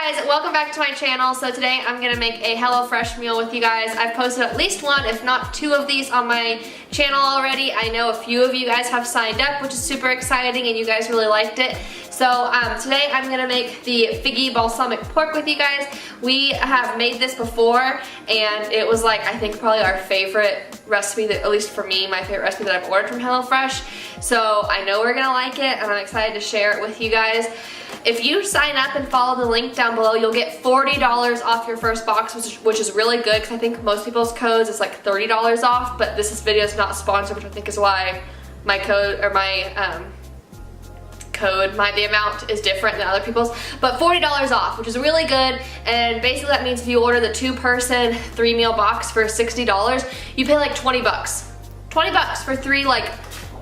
Hey guys, welcome back to my channel. So today I'm gonna make a HelloFresh meal with you guys. I've posted at least one, if not two of these on my channel already. I know a few of you guys have signed up, which is super exciting, and you guys really liked it. So today I'm gonna make the Figgy balsamic pork with you guys. We have made this before, and it was like, I think probably our favorite recipe, that, at least for me, my favorite recipe that I've ordered from HelloFresh. So I know we're gonna like it, and I'm excited to share it with you guys. If you sign up and follow the link down below, you'll get $40 off your first box, which is really good, because I think most people's codes is like $30 off, but this video is not sponsored, which I think is why my code, or the amount is different than other people's, but $40 off, which is really good. And basically that means if you order the 2-person 3-meal box for $60, you pay like 20 bucks. 20 bucks for 3 like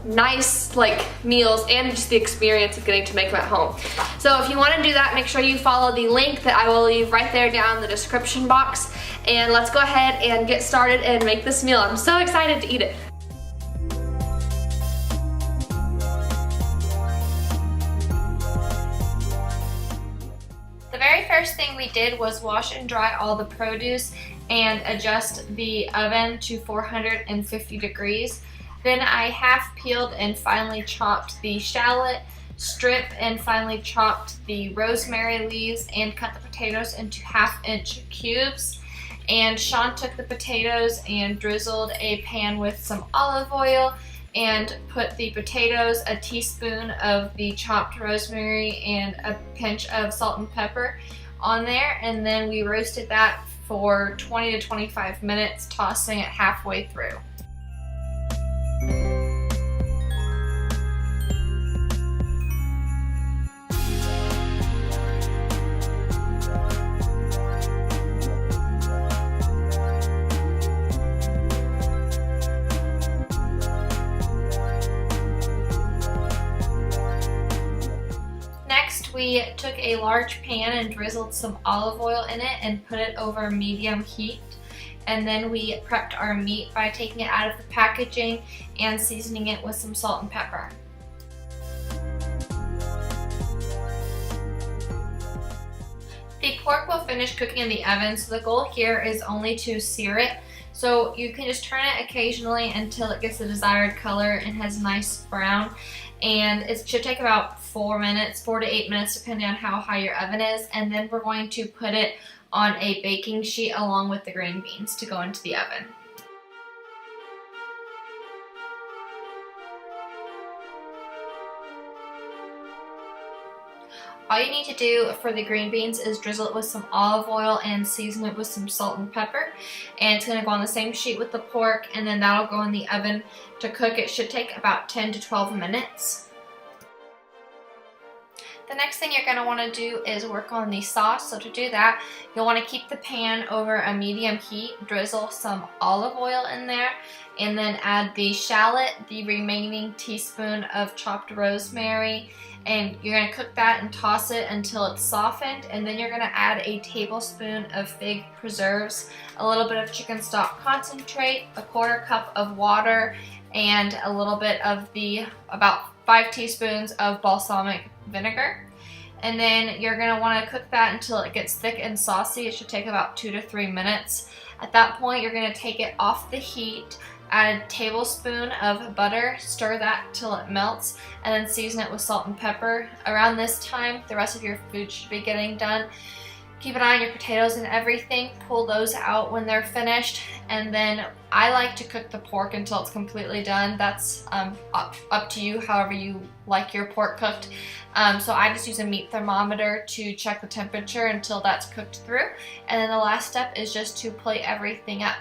nice meals, and just the experience of getting to make them at home. So if you want to do that, make sure you follow the link that I will leave right there down in the description box, and let's go ahead and get started and make this meal. I'm so excited to eat it. The very first thing we did was wash and dry all the produce and adjust the oven to 450 degrees. Then I half peeled and finely chopped the shallot, strip and finely chopped the rosemary leaves, and cut the potatoes into 1/2-inch cubes. And Sean took the potatoes and drizzled a pan with some olive oil and put the potatoes, a teaspoon of the chopped rosemary, and a pinch of salt and pepper on there. And then we roasted that for 20 to 25 minutes, tossing it halfway through. We took a large pan and drizzled some olive oil in it and put it over medium heat. And then we prepped our meat by taking it out of the packaging and seasoning it with some salt and pepper. The pork will finish cooking in the oven, so the goal here is only to sear it. So you can just turn it occasionally until it gets the desired color and has a nice brown. And it should take about 4 to 8 minutes, depending on how high your oven is. And then we're going to put it on a baking sheet along with the green beans to go into the oven. All you need to do for the green beans is drizzle it with some olive oil and season it with some salt and pepper. And it's going to go on the same sheet with the pork, and then that'll go in the oven to cook. It should take about 10 to 12 minutes. The next thing you're going to want to do is work on the sauce. So to do that, you'll want to keep the pan over a medium heat, drizzle some olive oil in there, and then add the shallot, the remaining teaspoon of chopped rosemary, and you're going to cook that and toss it until it's softened. And then you're going to add a tablespoon of fig preserves, a little bit of chicken stock concentrate, a 1/4 cup of water, and a little bit of about 5 teaspoons of balsamic vinegar. And then you're going to want to cook that until it gets thick and saucy. It should take about 2 to 3 minutes. At that point, you're going to take it off the heat, add a tablespoon of butter, stir that till it melts, and then season it with salt and pepper. Around this time, the rest of your food should be getting done. Keep an eye on your potatoes and everything. Pull those out when they're finished. And then I like to cook the pork until it's completely done. That's up to you, however you like your pork cooked. So I just use a meat thermometer to check the temperature until that's cooked through. And then the last step is just to plate everything up.